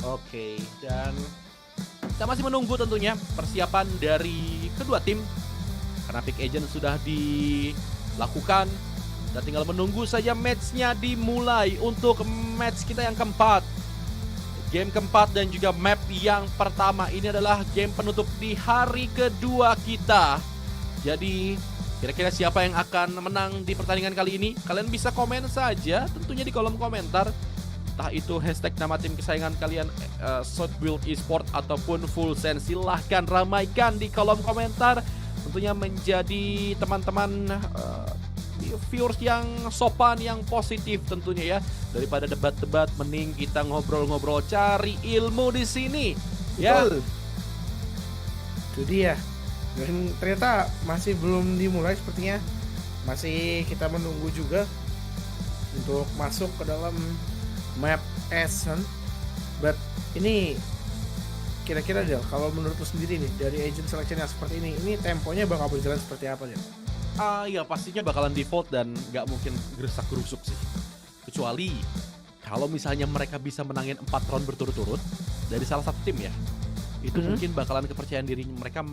Oke, dan kita masih menunggu tentunya persiapan dari kedua tim. Karena pick agent sudah dilakukan. Dan tinggal menunggu saja match-nya dimulai untuk match kita yang keempat. Game keempat dan juga map yang pertama. Ini adalah game penutup di hari kedua kita. Jadi kira-kira siapa yang akan menang di pertandingan kali ini? Kalian bisa komen saja tentunya di kolom komentar. Entah itu hashtag nama tim kesayangan kalian, Southbuild Esport ataupun Full Sense. Silahkan ramaikan di kolom komentar. Tentunya menjadi teman-teman viewers yang sopan, yang positif tentunya ya. Daripada debat-debat, mending kita ngobrol-ngobrol, cari ilmu di sini. Ya. Betul. Itu dia. Dan ternyata masih belum dimulai sepertinya. Masih kita menunggu juga untuk masuk ke dalam map Essen. But ini kira-kira Del, kalau menurut lu sendiri nih dari agent selection yang seperti ini temponya bakal berjalan seperti apa Del? Ya pastinya bakalan default dan nggak mungkin gerusak-gerusuk sih. Kecuali kalau misalnya mereka bisa menangin 4 round berturut-turut dari salah satu tim ya. Itu mungkin bakalan kepercayaan diri mereka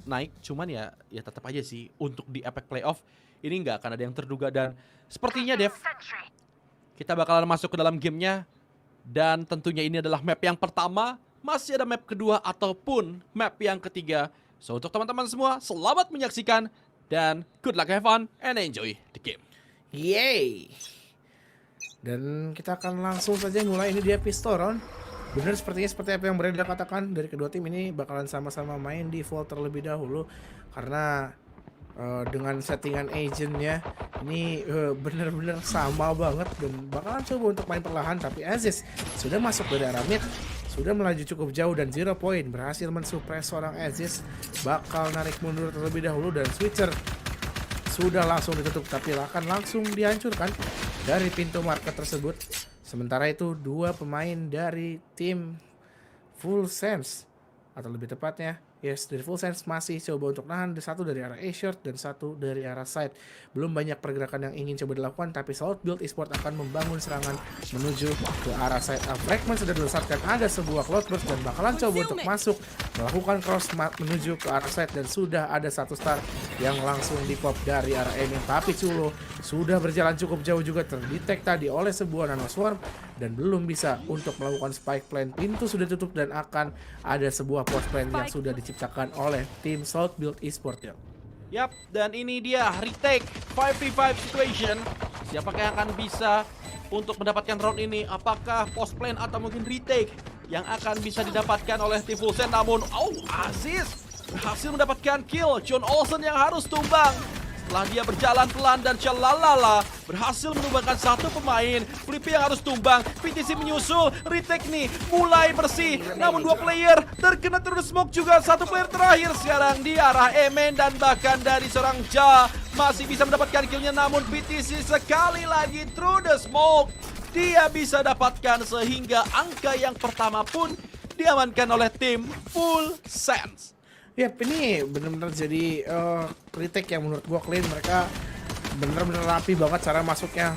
naik. Cuman ya tetap aja sih untuk di Epic Playoff ini nggak akan ada yang terduga. Dan sepertinya Dev, kita bakalan masuk ke dalam gamenya. Dan tentunya ini adalah map yang pertama. Masih ada map kedua ataupun map yang ketiga. So untuk teman-teman semua, selamat menyaksikan. Dan good luck, have fun, and enjoy the game. Yeay. Dan kita akan langsung saja mulai. Ini dia pistol round. Benar sepertinya seperti apa yang Brenda katakan, dari kedua tim ini bakalan sama-sama main default terlebih dahulu. Karena dengan settingan agentnya ini bener-bener sama banget. Dan bakalan coba untuk main perlahan. Tapi Aziz sudah masuk dari arah mid, sudah melaju cukup jauh dan 0 point, berhasil mensupres seorang Aziz. Bakal narik mundur terlebih dahulu dan switcher sudah langsung ditutup, tapi akan langsung dihancurkan dari pintu market tersebut. Sementara itu dua pemain dari tim Full Sense, atau lebih tepatnya dari Full Sense masih coba untuk nahan, satu dari arah A-short dan satu dari arah side. Belum banyak pergerakan yang ingin coba dilakukan, tapi Southbuild Esport akan membangun serangan menuju ke arah side. Fragment sudah dilesatkan, ada sebuah cloudburst dan bakalan coba untuk masuk melakukan cross menuju ke arah side, dan sudah ada satu star yang langsung di pop dari arah aiming. Tapi Culo sudah berjalan cukup jauh juga, terdetek tadi oleh sebuah nano swarm dan belum bisa untuk melakukan spike plan. Pintu sudah tutup dan akan ada sebuah post plan yang sudah diciptakan oleh tim Southbuild Esport ya. Yap, dan ini dia retake 5v5 situation. Siapakah yang akan bisa untuk mendapatkan round ini? Apakah post plan atau mungkin retake yang akan bisa didapatkan oleh tim Full Sense? Namun, Aziz berhasil mendapatkan kill. John Olsen yang harus tumbang. Setelah dia berjalan pelan dan celalala, berhasil menumbangkan satu pemain. Flippy yang harus tumbang, PTC menyusul, retake nih, mulai bersih. Namun dua player terkena terus smoke juga. Satu player terakhir sekarang di arah Emen, dan bahkan dari seorang Ja masih bisa mendapatkan killnya. Namun PTC sekali lagi through the smoke, dia bisa dapatkan, sehingga angka yang pertama pun diamankan oleh tim Full Sense. Yap, ini benar-benar jadi retake yang menurut gua clean. Mereka benar-benar rapi banget cara masuknya.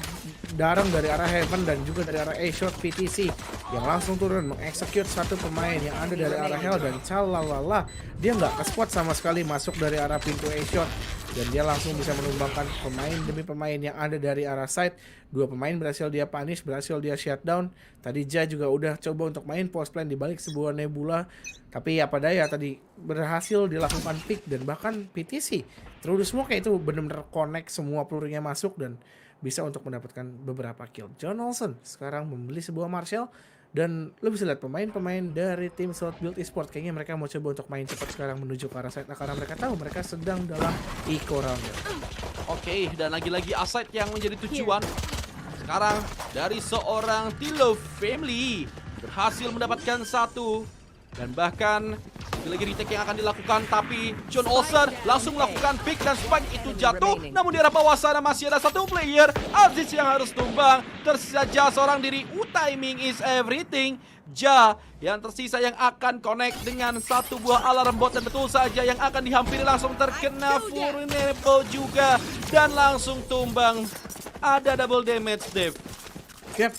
Darang dari arah Heaven dan juga dari arah A-short. PTC yang langsung turun mengexecute satu pemain yang ada dari arah Hell, dan calalala dia nggak ke-spot sama sekali masuk dari arah pintu A-short, dan dia langsung bisa menumbangkan pemain demi pemain yang ada dari arah side. Dua pemain berhasil dia punish, berhasil dia shutdown. Tadi Ja juga udah coba untuk main post plan di balik sebuah nebula, tapi apa daya tadi berhasil dilakukan pick. Dan bahkan PTC through the smoke itu benar-benar connect, semua pelurunya masuk dan bisa untuk mendapatkan beberapa kill. John Olsen sekarang membeli sebuah Marshall, dan lo bisa lihat pemain-pemain dari tim Southbuild Esport kayaknya mereka mau coba untuk main cepat sekarang menuju ke arah side, karena mereka tahu mereka sedang dalam eco round. Oke, dan lagi-lagi aset yang menjadi tujuan. Sekarang dari seorang Tilo Family berhasil mendapatkan satu, dan bahkan lagi retake yang akan dilakukan, tapi John Olsen langsung melakukan pick dan spike itu jatuh. Namun di arah bawah sana masih ada satu player, Aziz yang harus tumbang. Tersisa Ja seorang diri. Timing is everything. Ja yang tersisa yang akan connect dengan satu buah alarm bot, dan betul saja yang akan dihampiri langsung terkena vulnerable juga dan langsung tumbang. Ada double damage, Dave. Yep.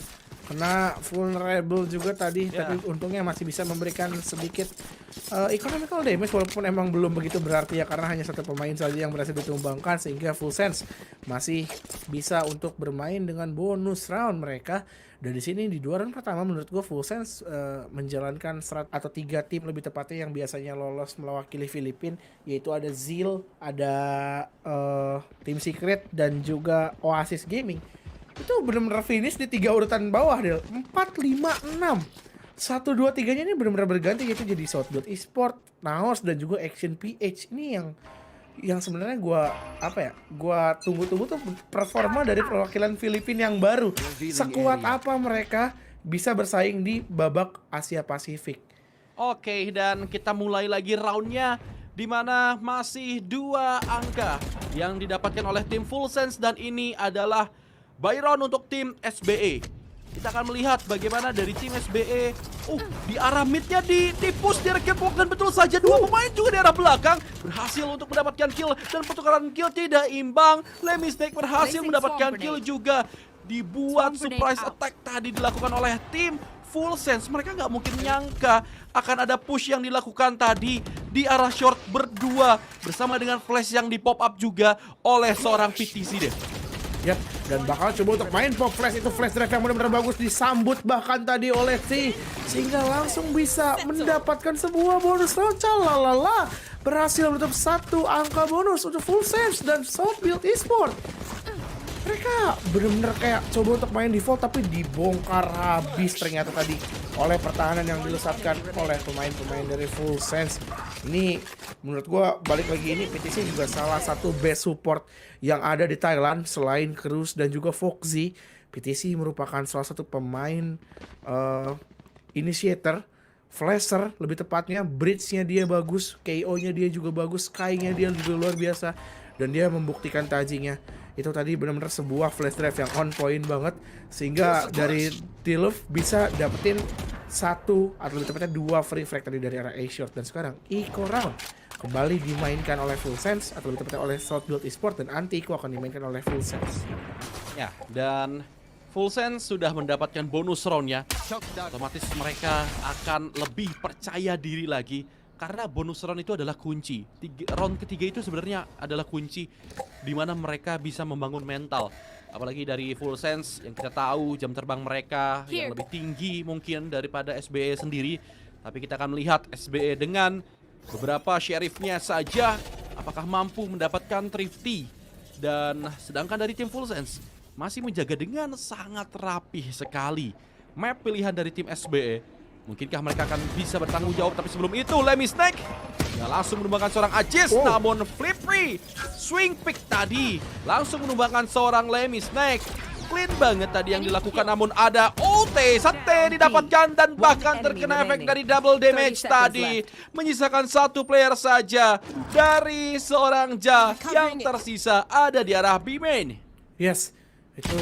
kena vulnerable juga tadi, Ya. tapi untungnya masih bisa memberikan sedikit economical damage walaupun emang belum begitu berarti ya karena hanya satu pemain saja yang berhasil ditumbangkan sehingga Full Sense masih bisa untuk bermain dengan bonus round mereka. Dan di sini di 2 round pertama menurut gue Full Sense menjalankan atau 3 tim lebih tepatnya yang biasanya lolos mewakili Filipina, yaitu ada Zeal, ada Team Secret dan juga Oasis Gaming. Itu benar-benar finish di 3 urutan bawah, Del. 4, 5, 6. 1, 2, 3-nya ini benar-benar berganti gitu jadi Southbuild Esport, Naos dan juga Action PH. Ini yang sebenarnya gua tunggu-tunggu tuh performa dari perwakilan Filipina yang baru. Sekuat apa mereka bisa bersaing di babak Asia Pasifik. Oke, dan kita mulai lagi roundnya di mana masih 2 angka yang didapatkan oleh tim Full Sense dan ini adalah buy round untuk tim SBE. Kita akan melihat bagaimana dari tim SBE. Di arah midnya di-push dari catwalk dan betul saja 2 pemain juga di arah belakang berhasil untuk mendapatkan kill dan pertukaran kill tidak imbang. Lemmy Snake berhasil mendapatkan kill juga. Dibuat surprise attack tadi dilakukan oleh tim Full Sense. Mereka nggak mungkin nyangka akan ada push yang dilakukan tadi di arah short berdua bersama dengan flash yang di pop up juga oleh seorang PTC deh. Ya, dan bakal coba untuk main pop flash, itu flash drive yang benar-benar bagus disambut bahkan tadi oleh T sehingga langsung bisa mendapatkan sebuah bonus round. Calalala, berhasil menutup 1 angka bonus untuk Full Sense dan Southbuild Esport. Mereka benar-benar kayak coba untuk main default tapi dibongkar habis ternyata tadi oleh pertahanan yang dilesatkan oleh pemain-pemain dari Full Sense. Ini menurut gua balik lagi ini PTC juga salah satu best support yang ada di Thailand selain Cruz dan juga Foxy. PTC merupakan salah satu pemain initiator, flasher lebih tepatnya, bridge-nya dia bagus, KO-nya dia juga bagus, Sky-nya dia juga luar biasa dan dia membuktikan tajinya. Itu tadi benar-benar sebuah flash drive yang on point banget sehingga dari Tiluf bisa dapetin 1 atau lebih tepatnya 2 free frag tadi dari arah A-Short. Dan sekarang Eco Round kembali dimainkan oleh Full Sense atau lebih tepatnya oleh Southbuild Esport dan anti-Eco akan dimainkan oleh Full Sense. Ya, dan Full Sense sudah mendapatkan bonus roundnya. Otomatis mereka akan lebih percaya diri lagi karena bonus round itu adalah kunci. Round ketiga itu sebenarnya adalah kunci di mana mereka bisa membangun mental. Apalagi dari Full Sense yang kita tahu jam terbang mereka yang lebih tinggi mungkin daripada SBE sendiri. Tapi kita akan melihat SBE dengan beberapa sheriffnya saja apakah mampu mendapatkan Thrifty. Dan sedangkan dari tim Full Sense masih menjaga dengan sangat rapih sekali map pilihan dari tim SBE. Mungkinkah mereka akan bisa bertanggung jawab? Tapi sebelum itu Lemmy Snake langsung menumbangkan seorang Ajis. Namun flip free swing pick tadi langsung menumbangkan seorang Lemmy Snake. Clean banget tadi yang dilakukan, namun ada OT sate didapatkan dan bahkan terkena efek dari double damage tadi. Menyisakan 1 player saja dari seorang Ja yang tersisa ada di arah B main. Yes, itu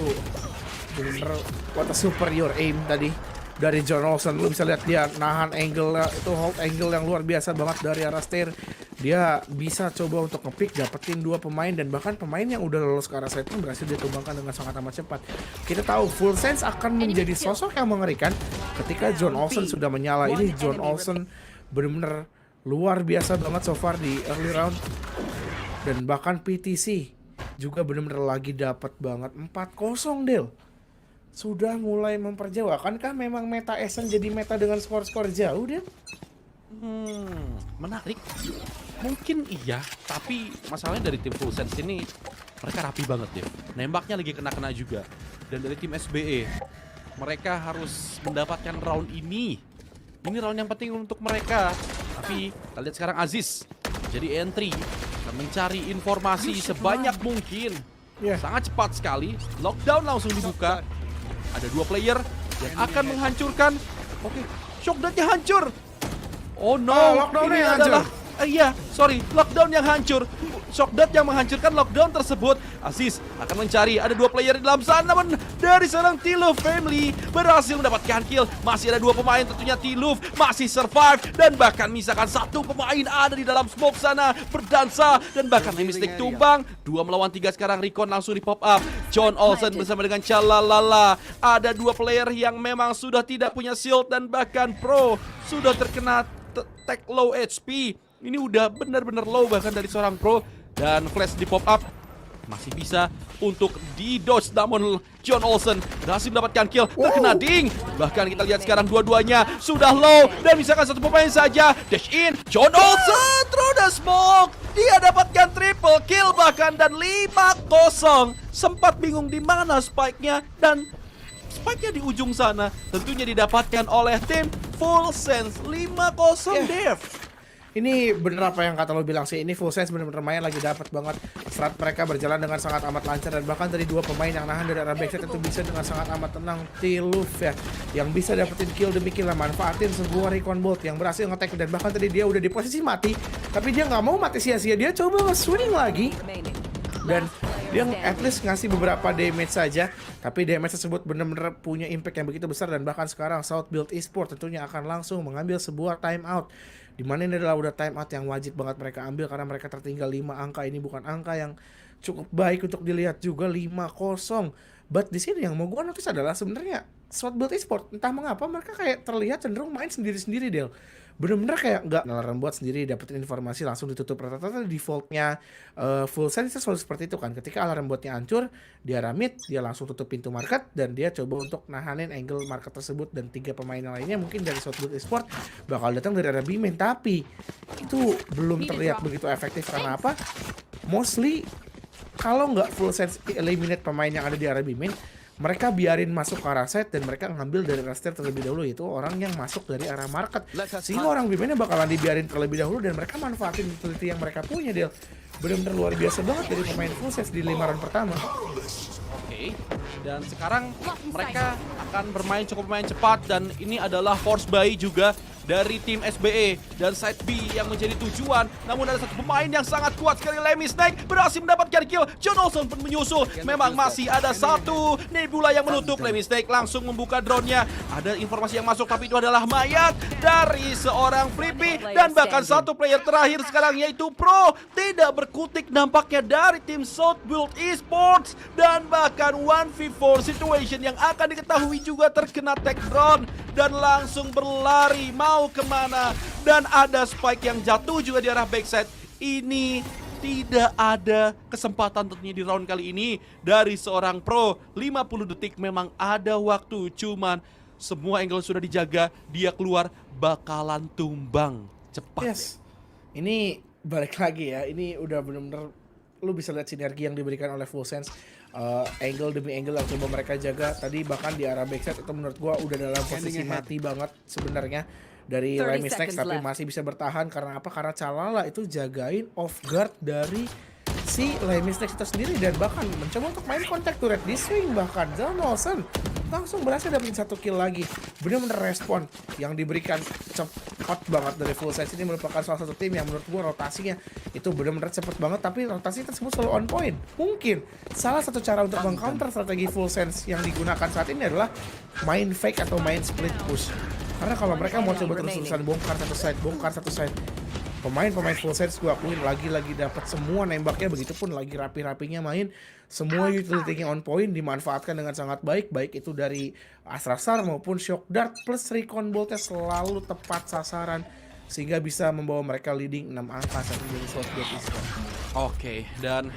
bener what a superior aim tadi dari John Olsen. Lu bisa lihat dia nahan angle, itu hold angle yang luar biasa banget dari arah stair. Dia bisa coba untuk ngepick, dapetin 2 pemain dan bahkan pemain yang udah lolos ke arah side pun berhasil ditumbangkan dengan sangat amat cepat. Kita tahu Full Sense akan menjadi sosok yang mengerikan ketika John Olsen sudah menyala. Ini John Olsen bener-bener luar biasa banget so far di early round. Dan bahkan PTC juga bener-bener lagi dapat banget 4-0 Del. Sudah mulai memperjauh. Akankah memang meta Essen jadi meta dengan skor-skor jauh dia? Menarik. Mungkin iya, tapi masalahnya dari tim Full Sense ini mereka rapi banget deh. Nembaknya lagi kena-kena juga. Dan dari tim SBE, mereka harus mendapatkan round ini. Ini round yang penting untuk mereka. Tapi kita lihat sekarang Aziz jadi entry dan mencari informasi sebanyak mungkin. Sangat cepat sekali. Lockdown langsung dibuka. Ada 2 player yang akan menghancurkan. Oke, shockdownnya hancur. Oh no, ini adalah lockdown yang hancur. Shockdot yang menghancurkan lockdown tersebut. Aziz akan mencari, ada 2 player di dalam sana, namun dari seorang T-Love family berhasil mendapatkan kill. Masih ada 2 pemain, tentunya T-Love masih survive, dan bahkan misalkan 1 pemain ada di dalam smoke sana berdansa, dan bahkan Mystic tumbang. 2 melawan 3 sekarang, Recon langsung di pop up. John Olsen bersama dengan Chalalala. Ada 2 player yang memang sudah tidak punya shield, dan bahkan Pro sudah terkena tag low HP. Ini udah benar-benar low bahkan dari seorang Pro. Dan flash di pop up masih bisa untuk di dodge, namun John Olsen berhasil mendapatkan kill, terkena ding. Bahkan kita lihat sekarang dua-duanya sudah low, dan misalkan 1 pemain saja dash in. John Olsen through the smoke, dia dapatkan triple kill bahkan, dan 5-0. Sempat bingung di mana spike-nya, dan spike-nya di ujung sana tentunya didapatkan oleh tim Full Sense. 5-0 Dev. Ini bener apa yang kata lo bilang sih, ini Full Sense bener-bener main lagi dapat banget. Strat mereka berjalan dengan sangat amat lancar, dan bahkan dari 2 pemain yang nahan dari arah backside itu bisa dengan sangat amat tenang. T-Love ya, yang bisa dapetin kill demi kill, manfaatin sebuah recon bolt yang berhasil nge-tag, dan bahkan tadi dia udah di posisi mati, tapi dia nggak mau mati sia-sia, dia coba nge-swing lagi. Dan dia at least ngasih beberapa damage saja, tapi damage tersebut benar-benar punya impact yang begitu besar. Dan bahkan sekarang South Build Esports tentunya akan langsung mengambil sebuah timeout, dimana ini adalah udah timeout yang wajib banget mereka ambil, karena mereka tertinggal 5 angka. Ini bukan angka yang cukup baik untuk dilihat juga, 5-0. But di sini yang mau gue notice adalah sebenarnya South Build Esports entah mengapa mereka kayak terlihat cenderung main sendiri-sendiri, Del. Bener-bener kayak nggak nelaran buat sendiri, dapetin informasi langsung ditutup. Rata-rata defaultnya Full Sense selalu seperti itu kan. Ketika alarm botnya hancur, dia ramit, dia langsung tutup pintu market, dan dia coba untuk nahanin angle market tersebut. Dan 3 pemain lainnya mungkin dari Southwood Esports bakal datang dari arah B-main, tapi itu belum terlihat begitu efektif. Karena apa? Mostly kalau nggak Full Sense eliminate pemain yang ada di arah B-main, mereka biarin masuk ke arah side, dan mereka ngambil dari roster terlebih dahulu, yaitu orang yang masuk dari arah market. Sehingga orang B-mainnya bakalan dibiarin terlebih dahulu, dan mereka manfaatin utility yang mereka punya, Del. Bener-bener luar biasa banget dari pemain Full Sense di 5 round pertama. Oke, dan sekarang mereka akan bermain cukup cepat, dan ini adalah force buy juga dari tim SBE dan side B yang menjadi tujuan. Namun ada 1 pemain yang sangat kuat sekali, Lemmy Snake berhasil mendapatkan kill. John Olsen pun menyusul. Memang masih ada 1 Nebula yang menutup. Lemmy Snake langsung membuka drone-nya. Ada informasi yang masuk, tapi itu adalah mayat dari seorang Flippy, dan bahkan 1 player terakhir sekarang yaitu Pro tidak berkutik nampaknya dari tim South Build Esports, dan bahkan 1v4 situation yang akan diketahui juga terkena tag drone dan langsung berlari mau kemana. Dan ada spike yang jatuh juga di arah backside. Ini tidak ada kesempatan tentunya di round kali ini dari seorang Pro. 50 detik memang ada waktu, cuman semua angle sudah dijaga. Dia keluar bakalan tumbang cepat. Yes. Ini balik lagi ya, ini udah bener-bener lu bisa lihat sinergi yang diberikan oleh Full Sense. Angle demi angle yang coba mereka jaga. Tadi bahkan di arah backside itu menurut gua udah dalam posisi mati banget sebenarnya dari Lemmy Snake, tapi masih bisa bertahan. Karena apa? Karena Chalala itu jagain off guard dari si Lemmy Snake itu sendiri, dan bahkan mencoba untuk main contact turret di swing. Bahkan John Olsen langsung berhasil dapetin 1 kill lagi. Bener-bener respon yang diberikan cepat banget dari Full Sense. Ini merupakan salah satu tim yang menurut gua rotasinya itu bener-bener cepet banget, tapi rotasi tersebut selalu on point. Mungkin salah satu cara untuk meng-counter strategi Full Sense yang digunakan saat ini adalah main fake atau main split push. Karena kalau mereka mau coba terus-terusan bongkar satu side, pemain-pemain Full Sense gue akuin lagi-lagi dapat semua nembaknya, begitupun lagi rapi-rapinya main. Semua utility-nya on point dimanfaatkan dengan sangat baik, baik itu dari Astra Star maupun Shock Dart, plus Recon Bolt-nya selalu tepat sasaran, sehingga bisa membawa mereka leading 6 angka saat ini dari South Build Esports. Oke, dan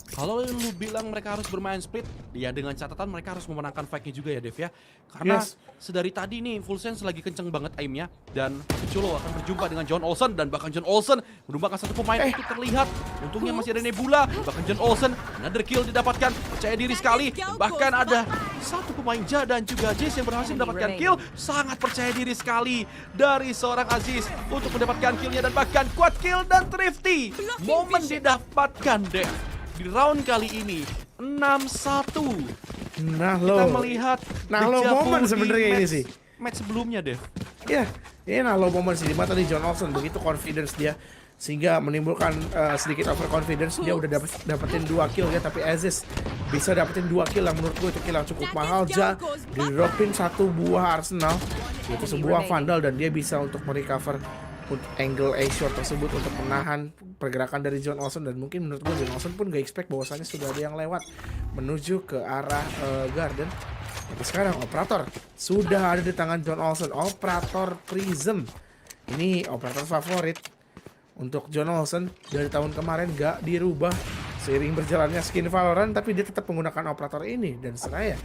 kalau lu bilang mereka harus bermain split, ya dengan catatan mereka harus memenangkan fight-nya juga ya, Dev ya. Karena sedari tadi nih Full Sense lagi kenceng banget aimnya, dan Cholo akan berjumpa dengan John Olsen, dan bahkan John Olsen menumbangkan 1 pemain itu terlihat. Untungnya masih ada Nebula, bahkan John Olsen another kill didapatkan, percaya diri sekali. Dan bahkan ada 1 pemain Ja dan juga Jace yang berhasil mendapatkan kill. Sangat percaya diri sekali dari seorang Aziz untuk mendapatkan killnya, dan bahkan quad kill dan thrifty. Momen didapatkan Dev di round kali ini 6-1. Nah Kita lo, melihat momen sebenarnya ini sih. Match sebelumnya, Dev. Ya, ini lo momen sih, dimana tadi John Olsen begitu confidence dia sehingga menimbulkan sedikit overconfidence. Dia udah dapetin 2 kill ya, tapi Aziz bisa dapetin 2 kill yang menurut gue itu kill yang cukup mahal. Ja di-dropin 1 buah arsenal, itu sebuah vandal, dan dia bisa untuk merecover angle A-short tersebut untuk menahan pergerakan dari John Olsen. Dan mungkin menurut gue John Olsen pun gak expect bahwasannya sudah ada yang lewat menuju ke arah garden. Tapi sekarang operator sudah ada di tangan John Olsen, operator Prism. Ini operator favorit untuk John Olsen dari tahun kemarin, gak dirubah seiring berjalannya skin Valorant, tapi dia tetap menggunakan operator ini. Dan seraya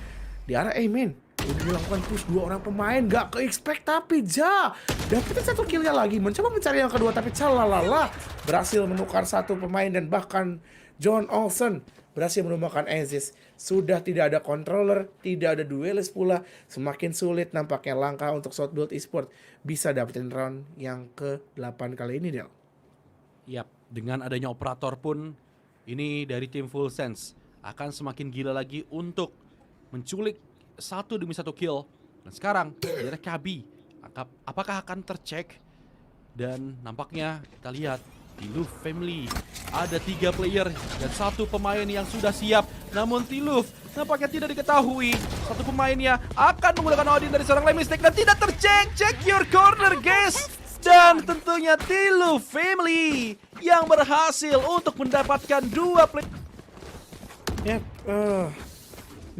di arah main udah dilakukan push 2 orang pemain, gak ke-expect, tapi Ja dapetin 1 killnya lagi, mencoba mencari yang kedua, tapi calalala berhasil menukar 1 pemain. Dan bahkan John Olsen berhasil menumbangkan Aziz. Sudah tidak ada controller, tidak ada duelist pula, semakin sulit nampaknya langkah untuk South Build Esports bisa dapetin round yang ke-8 kali ini, Del. Yap, dengan adanya operator pun ini dari tim Full Sense akan semakin gila lagi untuk menculik 1 demi 1 kill. Dan sekarang dari Kabi apakah akan tercek? Dan nampaknya kita lihat Tiluf Family ada 3 player dan 1 pemain yang sudah siap. Namun Tiluf nampaknya tidak diketahui 1 pemainnya akan menggunakan Odin dari seorang Lemistek dan tidak tercek. Check your corner, guys. Dan tentunya Tiluf Family yang berhasil untuk mendapatkan 2 play. Yap,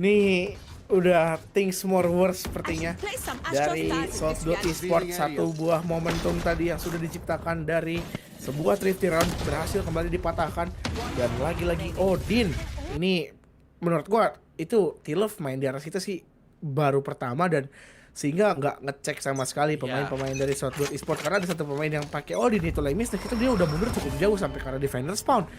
ini udah things more worse sepertinya dari South Build Esports. 1 buah momentum tadi yang sudah diciptakan dari sebuah thrifty round berhasil kembali dipatahkan. Dan lagi-lagi Odin. Ini menurut gua itu Tiluf main di arah kita sih baru pertama, dan sehingga nggak ngecek sama sekali pemain-pemain dari South Build Esports. Karena ada 1 pemain yang pakai Odin itu Lemis, dan itu dia udah mundur cukup jauh sampai karena defender spawn,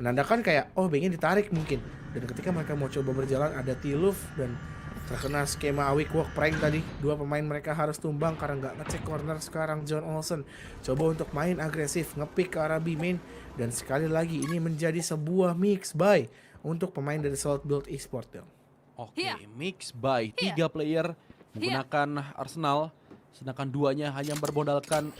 menandakan kayak pengen ditarik mungkin. Dan ketika mereka mau coba berjalan, ada Tiluf dan terkena skema Awik Walk prank tadi. 2 pemain mereka harus tumbang karena nggak ngecek corner. Sekarang John Olsen coba untuk main agresif, ngepick ke arah B main, dan sekali lagi ini menjadi sebuah mix buy untuk pemain dari South Build Esports. Oke, mix buy 3 player menggunakan Arsenal, sedangkan 2-nya hanya bermodalkan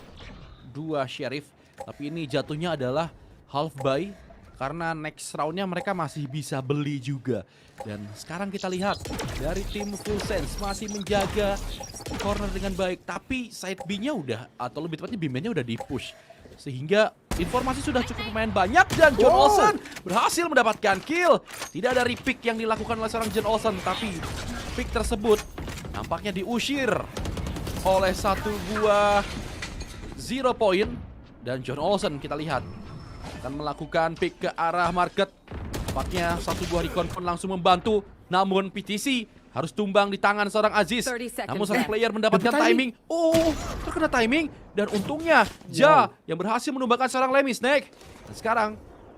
2 Sheriff. Tapi ini jatuhnya adalah half buy karena next roundnya mereka masih bisa beli juga. Dan sekarang kita lihat dari tim Full Sense masih menjaga corner dengan baik, tapi side B-nya udah, atau lebih tepatnya B-nya udah di-push, sehingga informasi sudah cukup lumayan banyak. Dan John Olsen berhasil mendapatkan kill. Tidak ada repick yang dilakukan oleh seorang John Olsen, tapi pick tersebut nampaknya diusir oleh 1 buah 0 point. Dan John Olsen kita lihat akan melakukan pick ke arah market. Nampaknya 1 buah recon pun langsung membantu. Namun PTC harus tumbang di tangan seorang Aziz. Namun seorang player mendapatkan timing. Terkena timing. Dan untungnya Ja yang berhasil menumbangkan seorang Lemistek. Dan sekarang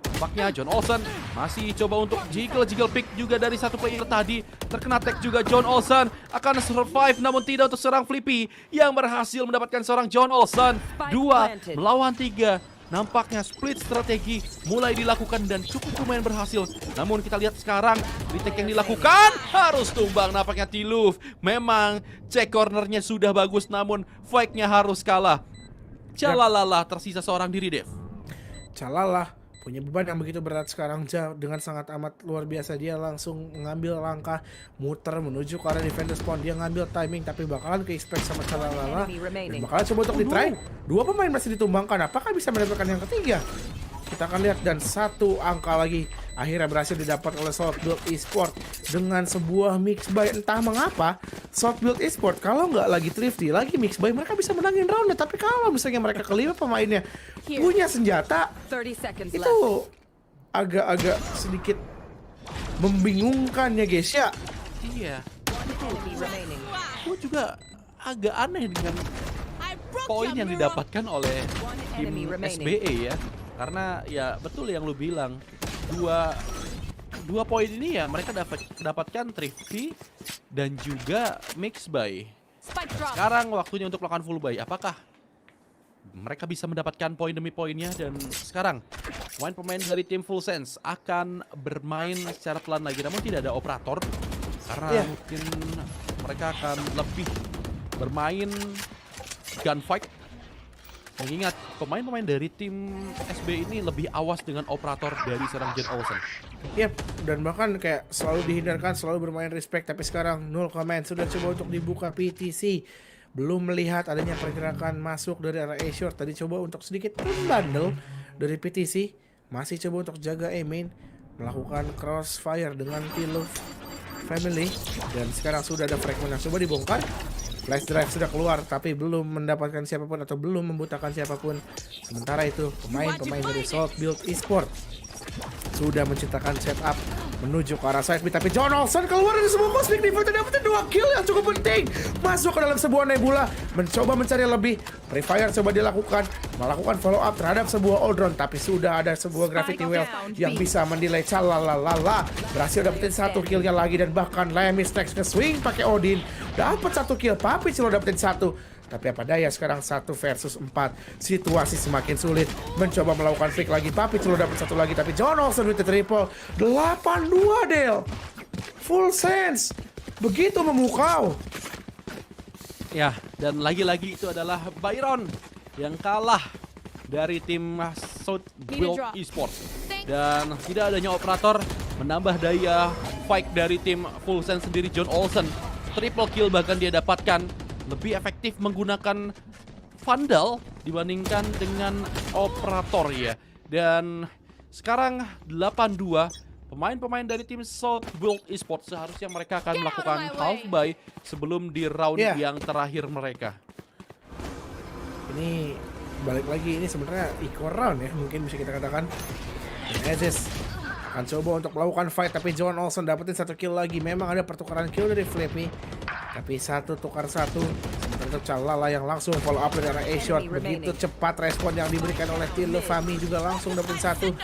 nampaknya John Olsen masih coba untuk jiggle pick juga dari 1 player tadi. Terkena tag juga. John Olsen akan survive, namun tidak untuk seorang Flippy yang berhasil mendapatkan seorang John Olsen. 2 melawan 3. Nampaknya split strategi mulai dilakukan dan cukup lumayan berhasil. Namun kita lihat sekarang retake yang dilakukan harus tumbang. Nampaknya Tiluf memang cek cornernya sudah bagus, namun fight-nya harus kalah. Calalala, tersisa seorang diri, Dev. Calalah punya beban yang begitu berat sekarang. Ja dengan sangat amat luar biasa, dia langsung mengambil langkah muter menuju ke arah defender spawn. Dia ngambil timing, tapi bakalan ke-expect sama Calalala dan bakalan coba untuk ditry. 2 pemain masih ditumbangkan, apakah bisa mendapatkan yang ketiga? Kita akan lihat. Dan 1 angka lagi akhirnya berhasil didapat oleh South Build Esports dengan sebuah mix buy. Entah mengapa South Build Esports kalau nggak lagi thrifty, lagi mix buy, mereka bisa menangin roundnya. Tapi kalau misalnya mereka kelima pemainnya punya senjata, itu agak-agak sedikit membingungkan ya guys ya. Iya. Gue juga agak aneh dengan poin yang didapatkan oleh tim SBE ya. Karena ya betul yang lu bilang, dua poin ini ya mereka dapatkan thrifty dan juga mix buy. Sekarang waktunya untuk melakukan full buy. Apakah mereka bisa mendapatkan poin demi poinnya? Dan sekarang pemain dari tim Full Sense akan bermain secara pelan lagi, namun tidak ada operator karena mungkin mereka akan lebih bermain gunfight. Mengingat pemain-pemain dari tim SB ini lebih awas dengan operator dari seorang John Olsen. Yap, dan bahkan kayak selalu dihindarkan, selalu bermain respect. Tapi sekarang nul comment, sudah coba untuk dibuka PTC. Belum melihat adanya pergerakan masuk dari arah A-Short. Tadi coba untuk sedikit bundle dari PTC. Masih coba untuk jaga A-Main, melakukan crossfire dengan Tilo Family. Dan sekarang sudah ada fragment yang coba dibongkar. Flash drive sudah keluar tapi belum mendapatkan siapapun atau belum membutakan siapapun. Sementara itu pemain-pemain dari Salt Build Esport sudah menciptakan setup menuju ke arah side B, tapi John Olsen keluar dari sebuah Cosmic Divide dan dapetin 2 kill yang cukup penting. Masuk ke dalam sebuah nebula, mencoba mencari lebih. Free Fire coba dilakukan, melakukan follow up terhadap sebuah Oldron, tapi sudah ada sebuah Gravity Well yang bisa mendelay. Calalalala, berhasil dapetin 1 killnya lagi, dan bahkan Lemis next ke swing pakai Odin, dapat 1 kill. Papi cuma dapetin 1. Tapi apa daya, sekarang 1 versus 4. Situasi semakin sulit. Mencoba melakukan flick lagi. Papi cuma dapat 1 lagi. Tapi John Olsen with the triple. 8-2 Del. Full sense. Begitu memukau. Ya, dan lagi-lagi itu adalah Byron yang kalah dari tim South Build Esports. Dan tidak adanya operator menambah daya fight dari tim Full Sense sendiri. John Olsen triple kill bahkan dia dapatkan. Lebih efektif menggunakan Vandal dibandingkan dengan operator ya. Dan sekarang 8-2. Pemain-pemain dari tim South Build Esports seharusnya mereka akan melakukan half buy sebelum di round yang terakhir mereka. Ini balik lagi, ini sebenarnya equal round ya, mungkin bisa kita katakan. Aziz akan coba untuk melakukan fight, tapi John Olsen dapetin 1 kill lagi. Memang ada pertukaran kill dari Flippy, tapi 1 tukar 1. Sementara itu Calala yang langsung follow up dari arah A-Shot. Begitu cepat respon yang diberikan oleh Tilo Fami, juga langsung dapetin 1.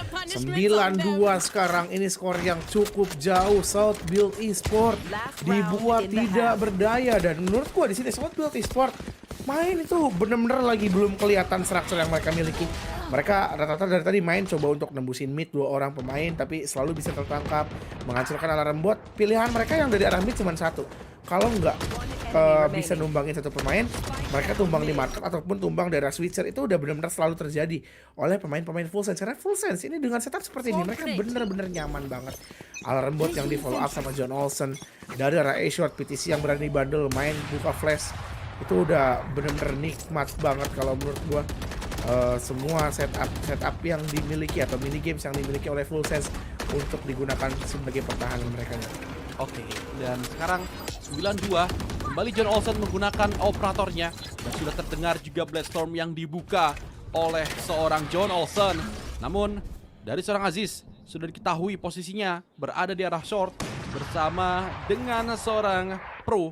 9-2 sekarang. Ini skor yang cukup jauh. South Build Esport dibuat tidak berdaya, dan menurut gua di sini South Build Esport main itu bener-bener lagi belum kelihatan struktur yang mereka miliki. Mereka rata-rata dari tadi main coba untuk nembusin mid 2 orang pemain, tapi selalu bisa tertangkap, menghancurkan alarm bot. Pilihan mereka yang dari arah mid cuma 1. Kalau nggak bisa numbangin 1 pemain, mereka tumbang di market ataupun tumbang dari arah switcher. Itu udah benar-benar selalu terjadi oleh pemain-pemain Full Sense. Karena Full Sense ini dengan setup seperti ini, mereka bener-bener nyaman banget. Alarm bot yang di follow up sama John Olsen, dari arah A-Short, PTC yang berani bundle, main buka flash. Itu udah bener-bener nikmat banget kalau menurut gua. Semua setup yang dimiliki atau mini games yang dimiliki oleh Full Sense untuk digunakan sebagai pertahanan mereka. Oke, dan sekarang 9-2 kembali John Olsen menggunakan operatornya, dan sudah terdengar juga Bloodstorm yang dibuka oleh seorang John Olsen. Namun dari seorang Aziz sudah diketahui posisinya berada di arah short bersama dengan seorang Pro,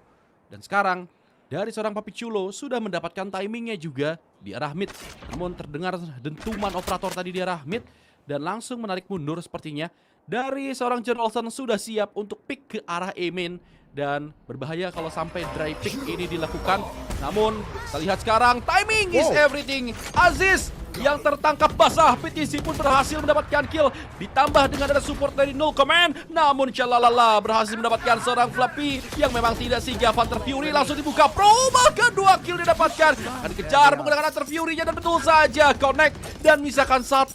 dan sekarang dari seorang Papi Chulo sudah mendapatkan timingnya juga di arah mid. Namun terdengar dentuman operator tadi di arah mid dan langsung menarik mundur sepertinya. Dari seorang John Olsen sudah siap untuk pick ke arah A-main, dan berbahaya kalau sampai dry pick ini dilakukan. Namun kita lihat sekarang, timing is everything. Aziz yang tertangkap basah, PTC pun berhasil mendapatkan kill, ditambah dengan ada support dari No Command. Namun Calalala berhasil mendapatkan seorang Flappy yang memang tidak singgah. Hunter Fury langsung dibuka Pro, bahkan 2 kill didapatkan. Akan dikejar menggunakan Hunter Fury-nya, dan betul saja connect dan misalkan 1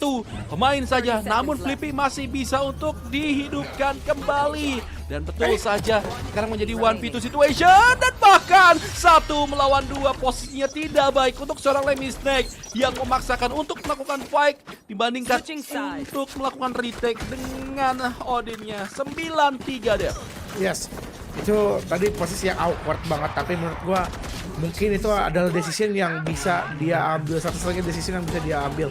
pemain saja. Namun Flippy masih bisa untuk dihidupkan kembali. Dan betul saja sekarang menjadi 1v2 situation, dan bahkan 1 melawan 2. Posisinya tidak baik untuk seorang Lemmy Snake yang memaksakan untuk melakukan fight dibandingkan untuk melakukan retake dengan Odinnya. 9-3 deh. Yes, itu tadi posisi yang awkward banget, tapi menurut gua mungkin itu adalah decision yang bisa dia ambil, satu lagi decision yang bisa dia ambil.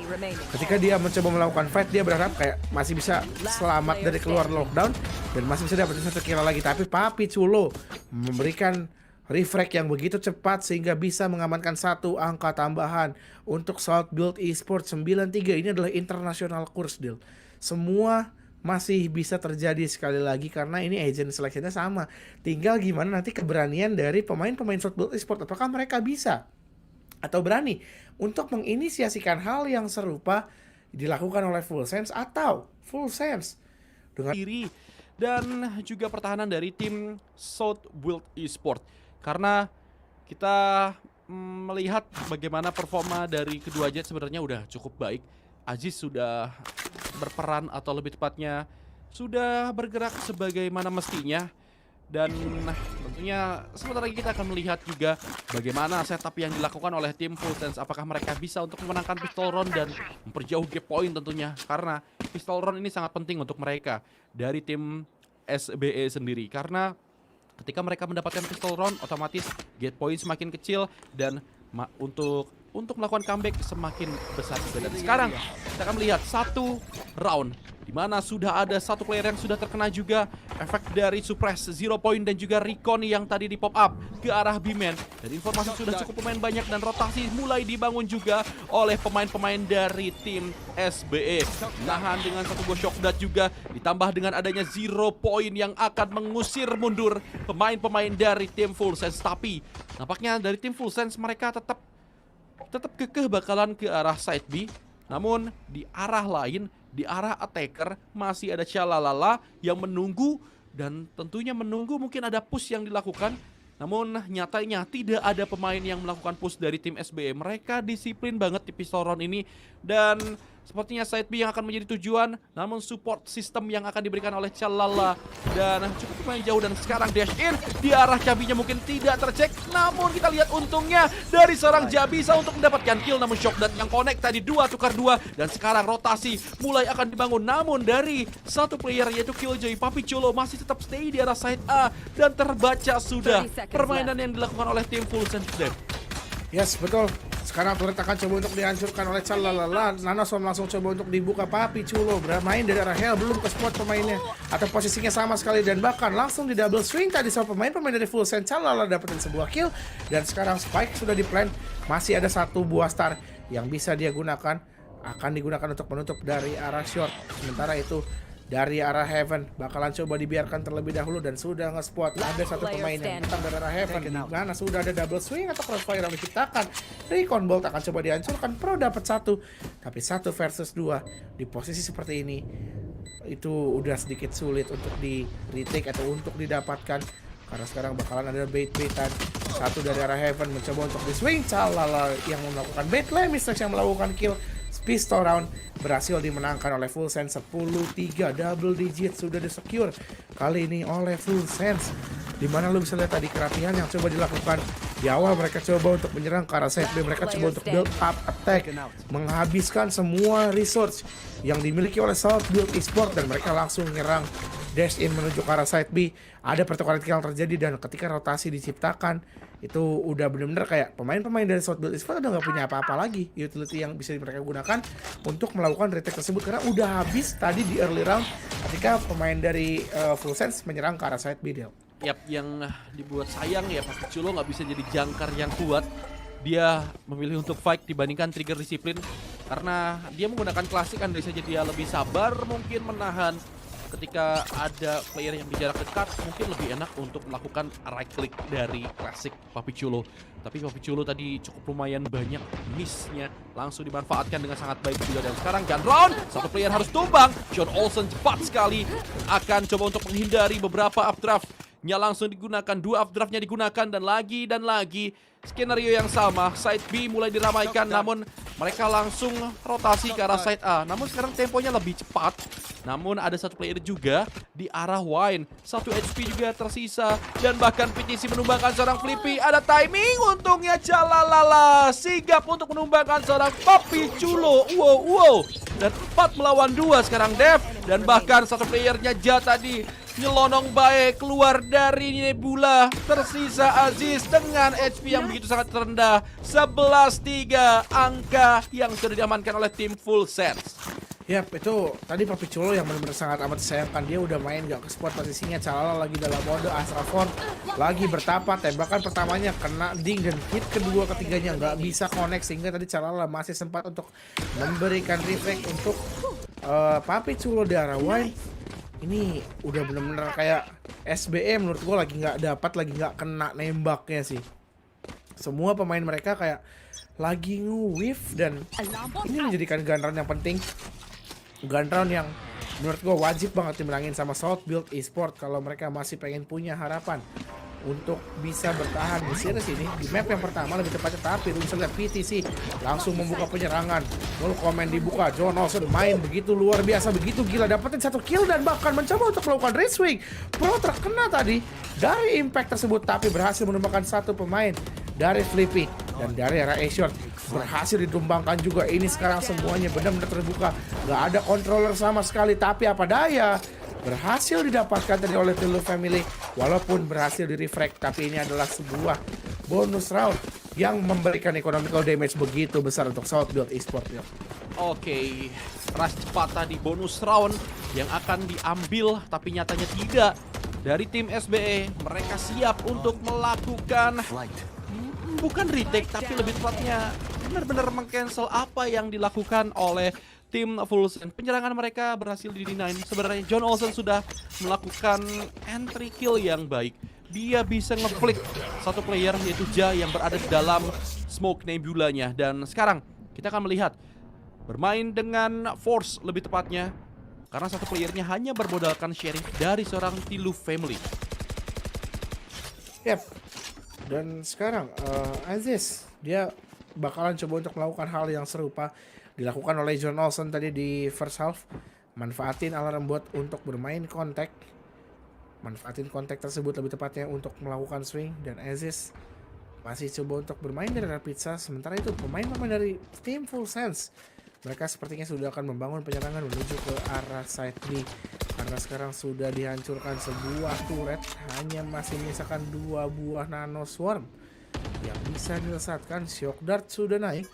Ketika dia mencoba melakukan fight, dia berharap kayak masih bisa selamat dari keluar lockdown dan masih bisa dapetin 1 kill lagi. Tapi Papi Chulo memberikan refrag yang begitu cepat sehingga bisa mengamankan 1 angka tambahan untuk South Build Esports. 9-3 ini adalah international course deal. Semua masih bisa terjadi sekali lagi karena ini agent seleksinya sama. Tinggal gimana nanti keberanian dari pemain-pemain South Build Esports. Apakah mereka bisa atau berani untuk menginisiasikan hal yang serupa dilakukan oleh Full Sense, atau Full Sense dengan diri dan juga pertahanan dari tim South Build Esports. Karena kita melihat bagaimana performa dari kedua Jet sebenarnya udah cukup baik. Aziz sudah berperan atau lebih tepatnya sudah bergerak sebagaimana mestinya. Dan tentunya sebentar lagi kita akan melihat juga bagaimana setup yang dilakukan oleh tim Full Sense. Apakah mereka bisa untuk memenangkan pistol round dan memperjauh gap point tentunya. Karena pistol round ini sangat penting untuk mereka dari tim SBE sendiri. Karena ketika mereka mendapatkan pistol round, otomatis gate point semakin kecil dan untuk melakukan comeback semakin besar juga. Dan sekarang kita akan melihat satu round di mana sudah ada satu player yang sudah terkena juga efek dari suppress, zero point dan juga recon yang tadi di pop up ke arah B-Man. Dan informasi sudah cukup pemain banyak dan rotasi mulai dibangun juga oleh pemain-pemain dari tim SBE. Nahan dengan satu buah shock dart juga ditambah dengan adanya zero point yang akan mengusir mundur pemain-pemain dari tim Full Sense. Tapi nampaknya dari tim Full Sense mereka tetap kekeh bakalan ke arah side B. Namun di arah lain, di arah attacker masih ada Chalalala yang menunggu dan tentunya menunggu mungkin ada push yang dilakukan. Namun nyatanya tidak ada pemain yang melakukan push dari tim SBE. Mereka disiplin banget di pistol round ini dan sepertinya side B yang akan menjadi tujuan. Namun support system yang akan diberikan oleh Chalala dan cukup lumayan jauh. Dan sekarang dash in di arah Jabinya mungkin tidak tercek. Namun kita lihat untungnya dari seorang Jabi bisa untuk mendapatkan kill. Namun shock dart yang connect tadi 2 tukar 2. Dan sekarang rotasi mulai akan dibangun. Namun dari satu player yaitu Killjoy, Papi Chulo masih tetap stay di arah side A. Dan terbaca sudah permainan yang dilakukan oleh tim Full Sense. Yes, betul. Sekarang turret akan coba untuk dihancurkan oleh Chalalala. Nanasom langsung coba untuk dibuka. Papi Chulo bermain dari arah Hell, belum ke spot pemainnya atau posisinya sama sekali, dan bahkan langsung di double swing tadi sama pemain dari Full Sense. Chalalala dapetin sebuah kill dan sekarang Spike sudah di plan. Masih ada satu buah star yang bisa dia gunakan, akan digunakan untuk menutup dari arah short. Sementara itu dari arah Heaven bakalan coba dibiarkan terlebih dahulu dan sudah nge-spot ada satu pemain yang datang dari arah Heaven di mana sudah ada double swing atau crossfire yang diciptakan. Recon Bolt akan coba dihancurkan. Pro dapat satu, tapi 1 versus 2 di posisi seperti ini itu udah sedikit sulit untuk di retake atau untuk didapatkan karena sekarang bakalan ada bait-baitan. Satu dari arah Heaven mencoba untuk di swing. Chalala yang melakukan bait, Lemistrix yang melakukan kill. Pistol round berhasil dimenangkan oleh Full Sense 10-3, double digit sudah di-secure kali ini oleh Full Sense. Dimana lu bisa lihat tadi kerapian yang coba dilakukan di awal. Mereka coba untuk menyerang ke arah side B, mereka coba untuk build up attack, menghabiskan semua resource yang dimiliki oleh South Build Esport dan mereka langsung menyerang dash in menuju ke arah side B. Ada pertukaran kill yang terjadi dan ketika rotasi diciptakan itu udah bener-bener kayak pemain-pemain dari South Build Esport udah nggak punya apa-apa lagi utility yang bisa mereka gunakan untuk melakukan retake tersebut karena udah habis tadi di early round ketika pemain dari Full Sense menyerang ke arah side B. Yap, yang dibuat sayang ya Papi Chulo nggak bisa jadi jangkar yang kuat. Dia memilih untuk fight dibandingkan trigger disiplin karena dia menggunakan klasik kan bisa jadi dia lebih sabar mungkin menahan. Ketika ada player yang di jarak dekat mungkin lebih enak untuk melakukan right click dari klasik Papi Chulo. Tapi Papi Chulo tadi cukup lumayan banyak missnya, langsung dimanfaatkan dengan sangat baik juga. Dan sekarang gun round, satu player harus tumbang. Sean Olsen cepat sekali akan coba untuk menghindari beberapa updraft. Nya langsung digunakan, 2 updraftnya digunakan dan lagi skenario yang sama. Side B mulai diramaikan namun mereka langsung rotasi ke arah side A. Namun sekarang temponya lebih cepat. Namun ada satu player juga di arah Wine. 1 HP juga tersisa dan bahkan PTC menumbangkan seorang Flippy. Ada timing untungnya Chalalala sigap untuk menumbangkan seorang Papi Chulo. Wow. Dan 4 melawan 2 sekarang Dev dan bahkan satu playernya Ja tadi nyelonong baik keluar dari Nebula. Tersisa Aziz dengan HP yang begitu sangat rendah. 11-3 angka yang sudah diamankan oleh tim Full Sense. Yap, itu tadi Papi Chulo yang benar-benar sangat amat disayangkan. Dia udah main gak ke spot posisinya. Chalala lagi dalam mode Astra Form, lagi bertapa. Tembakan pertamanya kena ding dan hit kedua ketiganya nggak bisa connect sehingga tadi Chalala masih sempat untuk memberikan reflect untuk Papi Chulo di arah Wine. Ini udah bener-bener kayak SBE menurut gue lagi nggak dapat, lagi nggak kena nembaknya sih. Semua pemain mereka kayak lagi nge-whiff dan ini menjadikan gun round yang penting. Gun round yang menurut gue wajib banget dimenangin sama South Build Esport kalau mereka masih pengen punya harapan untuk bisa bertahan di series ini di map yang pertama lebih tepatnya. Tapi lu bisa lihat PTC langsung membuka penyerangan. Lalu komen dibuka, John Olsen main begitu luar biasa, begitu gila, dapetin 1 kill dan bahkan mencoba untuk melakukan red swing. Pro terkena tadi dari impact tersebut, tapi berhasil menumbangkan 1 pemain dari Flippy dan dari arah A-Short. Berhasil ditumbangkan juga. Ini sekarang semuanya benar-benar terbuka, gak ada controller sama sekali, tapi apa daya berhasil didapatkan tadi oleh Tilo Family walaupun berhasil di refract. Tapi ini adalah sebuah bonus round yang memberikan economical damage begitu besar untuk Southbuild Esports. Oke, rush cepat tadi bonus round yang akan diambil, tapi nyatanya tidak dari tim SBE. Mereka siap untuk melakukan bukan retake, tapi lebih tepatnya benar-benar meng-cancel apa yang dilakukan oleh tim Fullsen. Penyerangan mereka berhasil di-deny. Sebenarnya John Olsen sudah melakukan entry kill yang baik. Dia bisa ngeflick 1 player yaitu Ja yang berada di dalam smoke nebulanya. Dan sekarang kita akan melihat bermain dengan Force lebih tepatnya, karena 1 playernya hanya bermodalkan Sheriff dari seorang Tilo Family. Yap. Dan sekarang Aziz dia bakalan coba untuk melakukan hal yang serupa dilakukan oleh John Olsen tadi di first half. Manfaatin alarm bot untuk bermain kontak. Manfaatin kontak tersebut lebih tepatnya untuk melakukan swing. Dan Aziz masih coba untuk bermain dari arah pizza. Sementara itu pemain-pemain dari tim Full Sense, mereka sepertinya sudah akan membangun penyerangan menuju ke arah side B. Karena sekarang sudah dihancurkan sebuah turret. Hanya masih menyisakan 2 buah nano swarm yang bisa dilesatkan. Shock Dart sudah naik,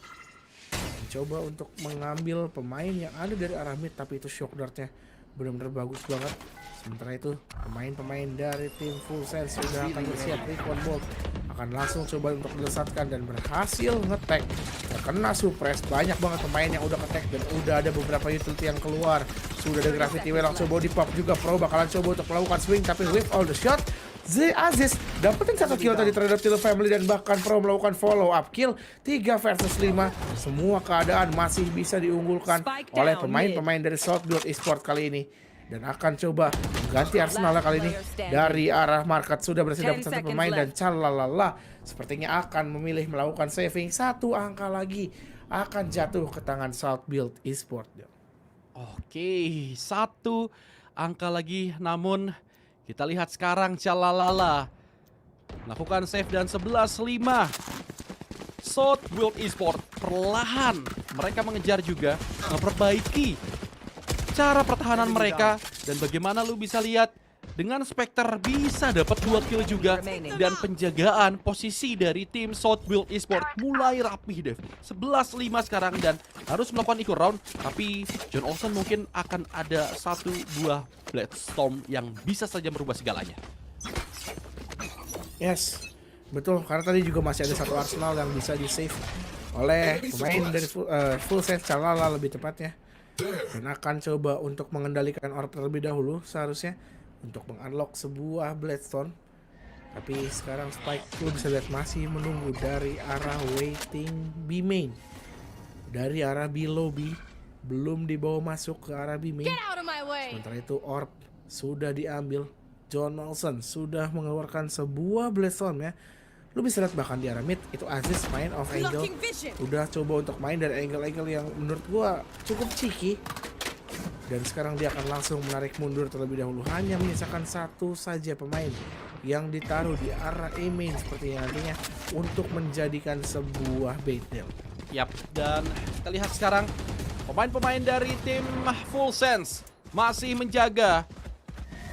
mencoba untuk mengambil pemain yang ada dari arah mid, tapi itu Shock Dart-nya benar-benar bagus banget. Sementara itu pemain-pemain dari tim Full Sense sudah akan bersiap. Recon Bolt akan langsung coba untuk dilesatkan dan berhasil nge-tag. Terkena suppress, banyak banget pemain yang udah nge-tag dan udah ada beberapa utility yang keluar. Sudah ada Gravity Well langsung body pop juga. Pro bakalan coba untuk melakukan swing, tapi with all the shot Aziz dapetin 1 kill tadi terhadap Tilo Family dan bahkan Pro melakukan follow up kill 3 versus 5. Semua keadaan masih bisa diunggulkan oleh pemain-pemain dari Southbuild Esports kali ini. Dan akan coba ganti Arsenal kali ini dari arah market. Sudah berhasil dapat 1 pemain dan calalala sepertinya akan memilih melakukan saving. 1 angka lagi akan jatuh ke tangan Southbuild Esports. Oke, 1 angka lagi, namun kita lihat sekarang calalala melakukan save dan 11-5. Southbuild Esports perlahan mereka mengejar juga, memperbaiki cara pertahanan mereka. Dan bagaimana lu bisa lihat dengan Spectre bisa dapat 2 kill juga. Dan penjagaan posisi dari tim Southbuild Esports mulai rapih, Dev. 11-5 sekarang dan harus melakukan eco round. Tapi John Olsen mungkin akan ada 1 buah Bloodstorm yang bisa saja merubah segalanya. Yes, betul. Karena tadi juga masih ada 1 Arsenal yang bisa di save oleh pemain dari Full Sense, Calala lebih tepatnya. Dan akan coba untuk mengendalikan orb terlebih dahulu seharusnya untuk mengunlock sebuah Bloodstorm. Tapi sekarang Spike lu bisa lihat masih menunggu dari arah waiting B main. Dari arah B lobby belum dibawa masuk ke arah B main. Sementara itu orb sudah diambil. John Olsen sudah mengeluarkan sebuah Bloodstorm ya. Lu bisa lihat bahkan di arah mid itu Aziz main off angle. Udah coba untuk main dari angle-angle yang menurut gua cukup cheeky. Dan sekarang dia akan langsung menarik mundur terlebih dahulu. Hanya menyisakan 1 saja pemain yang ditaruh di arah A main sepertinya nantinya untuk menjadikan sebuah bait deal. Yap, dan kita lihat sekarang pemain-pemain dari tim Full Sense masih menjaga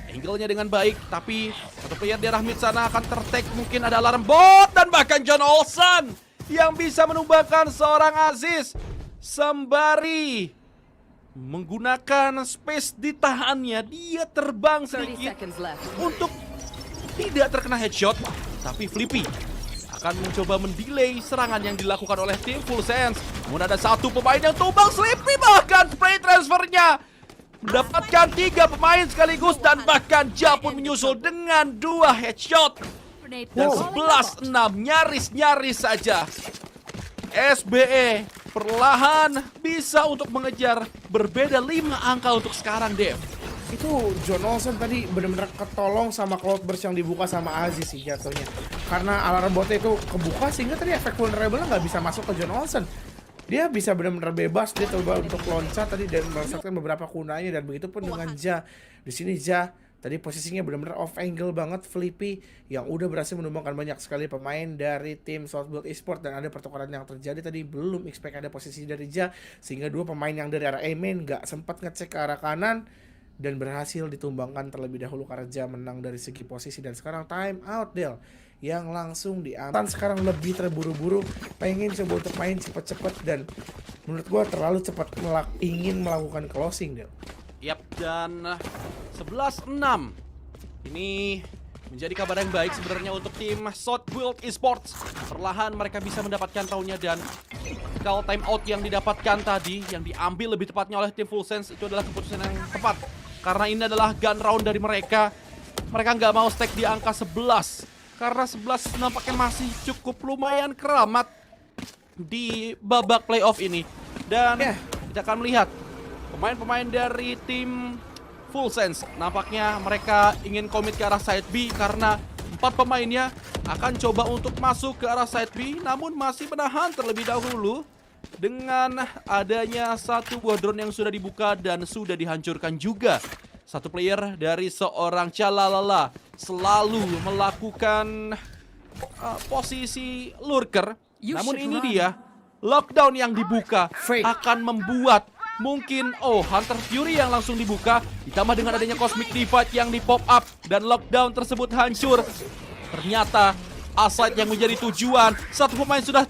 angle-nya dengan baik, tapi 1 player di arah mid sana akan tertek. Mungkin ada alarm bot dan bahkan John Olsen yang bisa menumbangkan seorang Aziz sembari menggunakan space di tahannya. Dia terbang sedikit untuk tidak terkena headshot, tapi Flippy akan mencoba mendelay serangan yang dilakukan oleh tim Full Sense. Namun ada 1 pemain yang tumbang. Flippy bahkan spray transfernya mendapatkan 3 pemain sekaligus dan bahkan Ja pun menyusul dengan 2 headshot. Dan 11-6 nyaris-nyaris saja. SBE perlahan bisa untuk mengejar berbeda 5 angka untuk sekarang, Dev. itu John Olsen tadi benar-benar ketolong sama Cloudburst yang dibuka sama Aziz sih jatuhnya. Karena alarm botnya itu kebuka sehingga tadi efek vulnerable nggak bisa masuk ke John Olsen. Dia bisa benar-benar bebas, dia coba untuk loncat tadi dan merasakan beberapa kunanya, dan begitu pun dengan Ja. Di sini Ja tadi posisinya benar-benar off angle banget, Flippy yang udah berhasil menumbangkan banyak sekali pemain dari tim Southbuild Esports, dan ada pertukaran yang terjadi tadi, belum expect ada posisi dari Ja sehingga dua pemain yang dari arah A main nggak sempat ngecek ke arah kanan dan berhasil ditumbangkan terlebih dahulu karena Ja menang dari segi posisi. Dan sekarang time out Del yang langsung diambil. Sekarang lebih terburu-buru, pengen coba untuk main cepet-cepet, dan menurut gua terlalu cepat ingin melakukan closing Del. Yap, dan 11-6. Ini menjadi kabar yang baik sebenarnya untuk tim Southbuild Esports. Perlahan mereka bisa mendapatkan roundnya, dan kalau time out yang didapatkan tadi, yang diambil lebih tepatnya oleh tim Full Sense, itu adalah keputusan yang tepat. Karena ini adalah gun round dari mereka. Mereka nggak mau stack di angka 11. Karena 11 nampaknya masih cukup lumayan keramat di babak playoff ini. Dan kita akan melihat pemain-pemain dari tim Full Sense. Nampaknya mereka ingin komit ke arah side B karena 4 pemainnya akan coba untuk masuk ke arah side B, namun masih menahan terlebih dahulu dengan adanya satu buah drone yang sudah dibuka dan sudah dihancurkan juga. Satu player dari seorang Chalalala selalu melakukan posisi lurker. Namun ini dia, lockdown yang dibuka akan membuat mungkin Hunter Fury yang langsung dibuka, ditambah dengan adanya Cosmic Divide yang di pop up dan lockdown tersebut hancur. Ternyata Aside yang menjadi tujuan, satu pemain sudah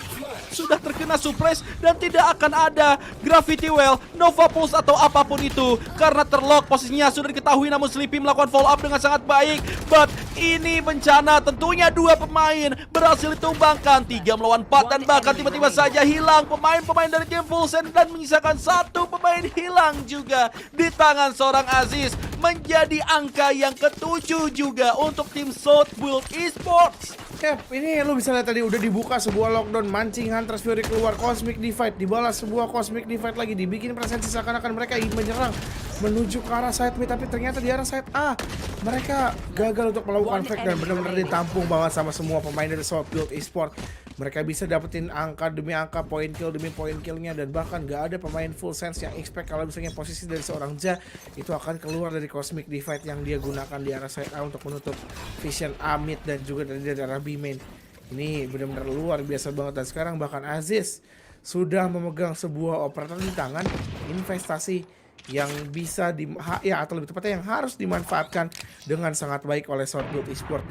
terkena suppress dan tidak akan ada Gravity Well, Nova Pulse atau apapun itu karena terlock. Posisinya sudah diketahui, namun Sleepy melakukan follow up dengan sangat baik. But ini bencana, tentunya dua pemain berhasil ditumbangkan, 3 melawan 4, dan bahkan tiba-tiba saja hilang pemain-pemain dari tim Full Sense dan menyisakan satu pemain hilang juga di tangan seorang Aziz. Menjadi angka yang ke-7 juga untuk tim Southbuild Esports. Cap, ini lu bisa lihat tadi udah dibuka sebuah lockdown, mancing Hunter Fury keluar, Cosmic Divide, dibalas sebuah Cosmic Divide lagi, dibikin presensi seakan-akan mereka ingin menyerang menuju ke arah side B, tapi ternyata di arah side A mereka gagal untuk melakukan fake dan benar-benar ditampung banget sama semua pemain dari Southbuild Esports. Mereka bisa dapetin angka demi angka, point kill demi point killnya, dan bahkan gak ada pemain Full Sense yang expect kalau misalnya posisi dari seorang Ja itu akan keluar dari Cosmic Divide yang dia gunakan di arah side A untuk menutup vision A mid dan juga dari arah B main. Ini benar-benar luar biasa banget, dan sekarang bahkan Aziz sudah memegang sebuah operator di tangan, investasi yang bisa atau lebih tepatnya yang harus dimanfaatkan dengan sangat baik oleh Southbuild Esports.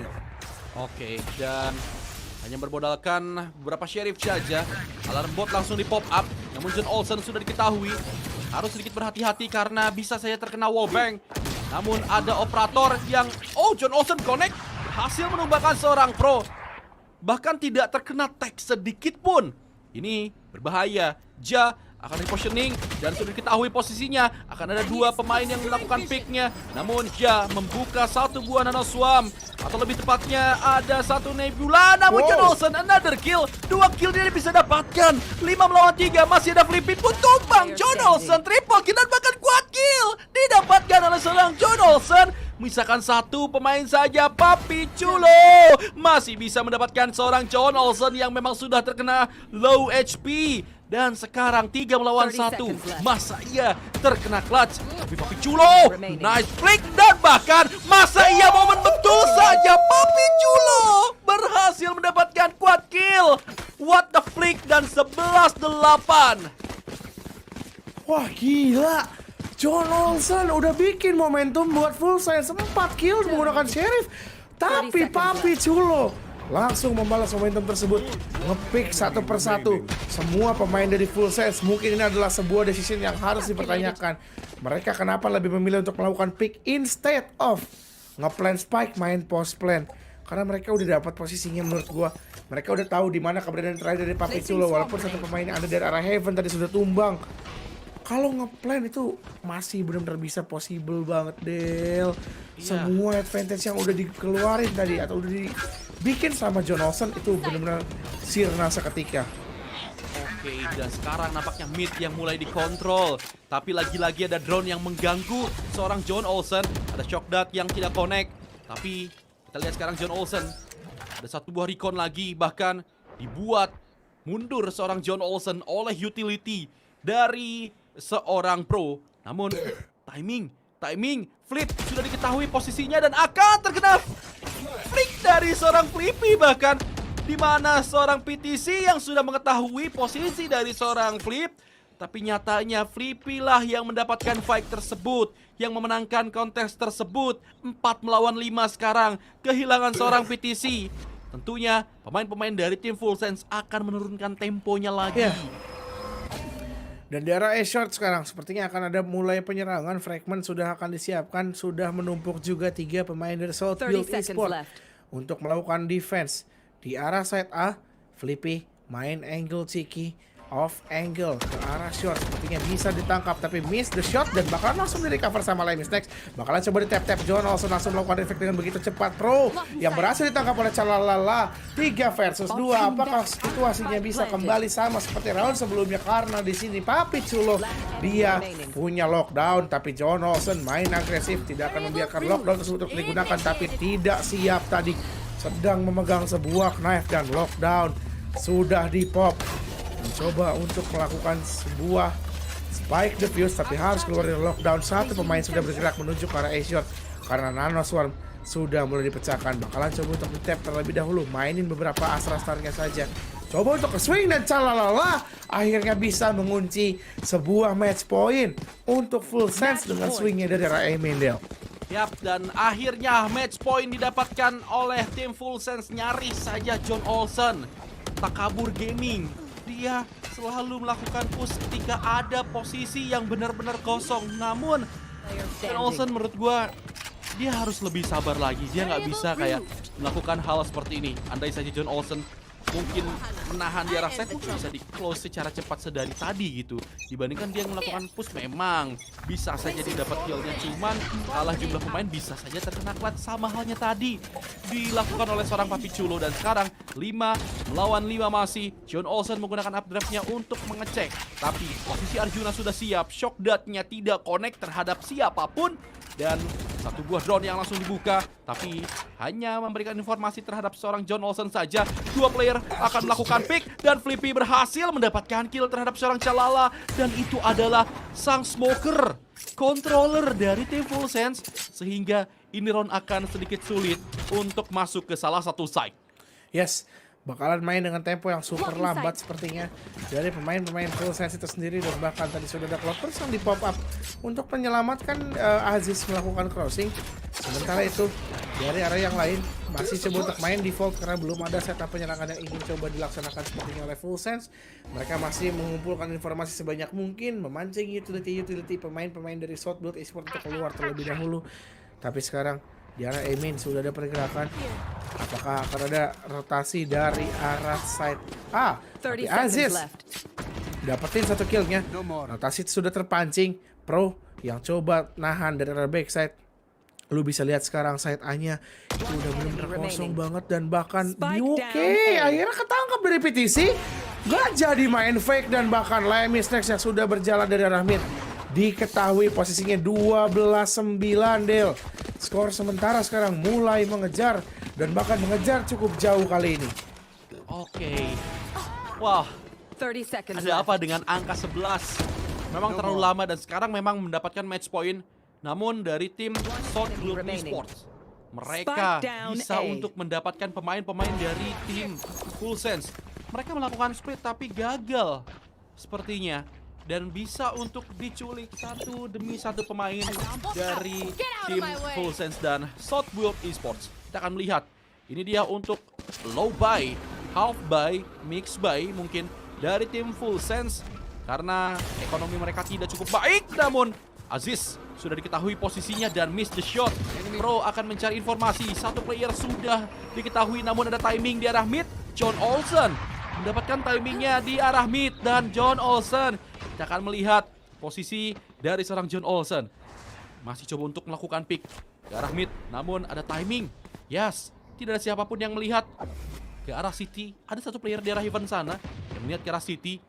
Oke, dan hanya bermodalkan beberapa sheriff saja, alarm bot langsung di pop up. Namun John Olsen sudah diketahui harus sedikit berhati-hati karena bisa saja terkena wallbang. Namun ada operator yang John Olsen connect, hasil menumbangkan seorang pro, bahkan tidak terkena tag sedikit pun. Ini berbahaya. Ja akan repositioning dan sudah diketahui posisinya akan ada dua pemain yang melakukan picknya. Namun Ja membuka satu buah nano swarm, atau lebih tepatnya ada satu nebula. Namun John Olsen another kill, 2 kill dia bisa dapatkan. 5 melawan 3, masih ada Flippy pun tumbang. John Olsen triple kill dan bahkan quad kill didapatkan oleh seorang John Olsen. Misalkan satu pemain saja, Papi Chulo masih bisa mendapatkan seorang John Olsen yang memang sudah terkena low HP. Dan sekarang 3 melawan 1, masa ia terkena clutch. Tapi Papi Chulo, nice flick, dan bahkan masa ia momen betul saja Papi Chulo berhasil mendapatkan quad kill. What the flick, dan 11-8. Wah gila, John Olsen udah bikin momentum buat Full Sense, 4 kill menggunakan sheriff. Tapi Papi Chulo langsung membalas momentum tersebut, ngepick satu persatu semua pemain dari Full Sense. Mungkin ini adalah sebuah decision yang harus dipertanyakan. Mereka kenapa lebih memilih untuk melakukan pick instead of ngeplan spike, main post plan? Karena mereka udah dapat posisinya. Menurut gua mereka udah tahu di mana keberadaan terakhir dari Papi Chulo. Walaupun satu pemain yang ada dari arah Heaven tadi sudah tumbang, kalau ngeplan itu masih benar-benar bisa possible banget, Del. Semua advantage yang udah dikeluarin tadi atau udah dibikin sama John Olsen itu benar-benar sirna seketika. Oke, dan sekarang nampaknya mid yang mulai dikontrol. Tapi lagi-lagi ada drone yang mengganggu seorang John Olsen. Ada shock dart yang tidak connect. Tapi kita lihat sekarang John Olsen. Ada satu buah recon lagi, bahkan dibuat mundur seorang John Olsen oleh utility dari seorang pro. Namun timing, Flip sudah diketahui posisinya dan akan terkena flick dari seorang Flippy bahkan. Di mana seorang PTC yang sudah mengetahui posisi dari seorang Flip, tapi nyatanya Flippy lah yang mendapatkan fight tersebut, yang memenangkan kontes tersebut. 4 melawan 5 sekarang, kehilangan seorang PTC. Tentunya pemain-pemain dari tim Full Sense akan menurunkan temponya lagi. Dan di arah A-Short sekarang sepertinya akan ada mulai penyerangan. Fragment sudah akan disiapkan, sudah menumpuk juga 3 pemain dari South Build Esports untuk melakukan defense. Di arah side A, Flippy main angle cheeky, off angle ke arah short. Sepertinya bisa ditangkap tapi miss the shot dan bakalan langsung di recover sama Lemis Next. Bakalan coba di tap-tap. John Olsen langsung melakukan efek dengan begitu cepat. Pro yang berhasil ditangkap oleh Calalala. 3 versus 2. Apakah situasinya bisa kembali sama seperti round sebelumnya? Karena di sini Papi Chulo dia punya lockdown, tapi John Olsen main agresif, tidak akan membiarkan lockdown tersebut untuk digunakan, tapi tidak siap tadi. Sedang memegang sebuah knife dan lockdown sudah di pop. Mencoba untuk melakukan sebuah spike defuse tapi harus keluar dari lockdown. Satu pemain sudah bergerak menuju ke arah A-Short karena Nano Swarm sudah mulai dipecahkan. Bakalan coba untuk di-tap terlebih dahulu, mainin beberapa Astra Star-nya saja. Coba untuk ke-swing dan Calalala akhirnya bisa mengunci sebuah match point untuk Full Sense dengan swingnya dari arah Mendel. Yap, dan akhirnya match point didapatkan oleh tim Full Sense. Nyaris saja John Olsen Takabur Gaming. Dia selalu melakukan push ketika ada posisi yang benar-benar kosong. Namun John Olsen menurut gua dia harus lebih sabar lagi. Dia nggak bisa kayak melakukan hal seperti ini. Andai saja John Olsen mungkin menahan di arah side, mungkin bisa di close secara cepat sedari tadi gitu. Dibandingkan dia melakukan push, memang bisa saja didapat killnya, cuman kalah jumlah pemain, bisa saja terkena clutch. Sama halnya tadi dilakukan oleh seorang Papi Chulo. Dan sekarang 5 melawan 5 masih. John Olsen menggunakan updraftnya untuk mengecek, tapi posisi Arjuna sudah siap. Shock dart-nya tidak connect terhadap siapapun. Dan satu buah drone yang langsung dibuka, tapi hanya memberikan informasi terhadap seorang John Olsen saja. 2 player akan melakukan pick dan Flippy berhasil mendapatkan kill terhadap seorang Calala. Dan itu adalah sang smoker, controller dari tim Full Sense. Sehingga ini round akan sedikit sulit untuk masuk ke salah satu side. Yes, bakalan main dengan tempo yang super lambat sepertinya dari pemain-pemain Full Sense itu sendiri. Dan bahkan tadi sudah ada Clockers yang di pop up untuk menyelamatkan Aziz melakukan crossing. Sementara itu dari area yang lain masih coba untuk main default karena belum ada setup penyerangan yang ingin coba dilaksanakan sepertinya oleh Full Sense. Mereka masih mengumpulkan informasi sebanyak mungkin, memancing utility pemain-pemain dari South Build Esports untuk keluar terlebih dahulu. Tapi sekarang di arah Emin sudah ada pergerakan. Apakah akan ada rotasi dari arah side A? Tapi Aziz dapetin 1 killnya. Rotasi sudah terpancing. Pro yang coba nahan dari arah backside. Lu bisa lihat sekarang side A-nya itu udah benar-benar kosong banget. Dan bahkan Oke, akhirnya ketangkap dari PTC. Gak jadi main fake. Dan bahkan Lemis Next yang sudah berjalan dari arah mid diketahui posisinya 12-9 Del. Skor sementara sekarang mulai mengejar dan bahkan mengejar cukup jauh kali ini. Oke. Wah, ada apa dengan angka 11? Memang terlalu lama dan sekarang memang mendapatkan match point. Namun dari tim South Build Esports, mereka bisa untuk mendapatkan pemain-pemain dari tim Full Sense. Mereka melakukan split tapi gagal sepertinya. Dan bisa untuk diculik satu demi satu pemain dari tim Full Sense dan South Build Esports. Kita akan melihat. Ini dia untuk low buy, half buy, mix buy mungkin dari tim Full Sense. Karena ekonomi mereka tidak cukup baik. Namun Aziz sudah diketahui posisinya dan miss the shot. Pro akan mencari informasi. Satu player sudah diketahui namun ada timing di arah mid. John Olsen mendapatkan timingnya di arah mid dan John Olsen. Kita akan melihat posisi dari seorang John Olsen. Masih coba untuk melakukan pick ke arah mid, namun ada timing. Yes, tidak ada siapapun yang melihat ke arah City. Ada satu player di arah Heaven sana yang melihat ke arah City.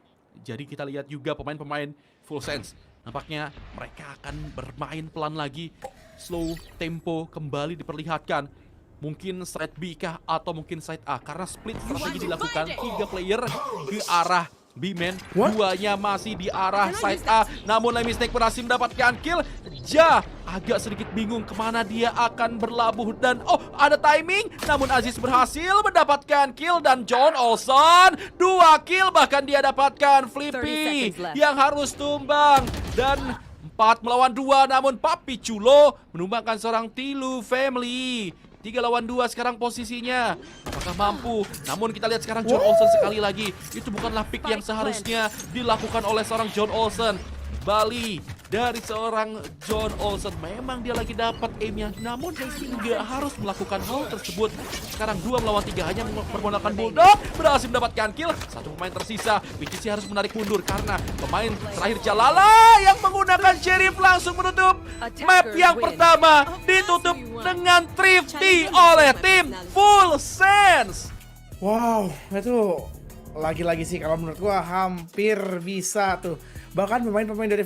Jadi kita lihat juga pemain-pemain Full Sense. Nampaknya mereka akan bermain pelan lagi. Slow tempo kembali diperlihatkan. Mungkin side B kah atau mungkin side A. Karena split strategi dilakukan 3 player ke arah B-man. Duanya masih di arah side A. Namun Lemmy Snake berhasil mendapatkan kill. Ja agak sedikit bingung kemana dia akan berlabuh. Dan ada timing. Namun Aziz berhasil mendapatkan kill. Dan John Olsen 2 kill. Bahkan dia dapatkan Flippy yang harus tumbang. Dan 4 melawan 2. Namun Papi Chulo menumbangkan seorang Tilu family. 3 lawan 2 sekarang posisinya. Apakah mampu? Namun kita lihat sekarang John Olsen sekali lagi. Itu bukanlah pick yang seharusnya dilakukan oleh seorang John Olsen. Bali dari seorang John Olsen. Memang dia lagi dapat aimnya. Namun nggak harus melakukan hal tersebut. Sekarang 2 melawan 3 hanya mempergunakan Bulldog. Berhasil mendapatkan kill. Satu pemain tersisa. PCC harus menarik mundur karena pemain terakhir Jalala yang menggunakan Sheriff langsung menutup map yang pertama. Ditutup dengan thrifty oleh tim Full Sense. Wow, itu lagi-lagi sih kalau menurut gua hampir bisa tuh. Bahkan pemain-pemain dari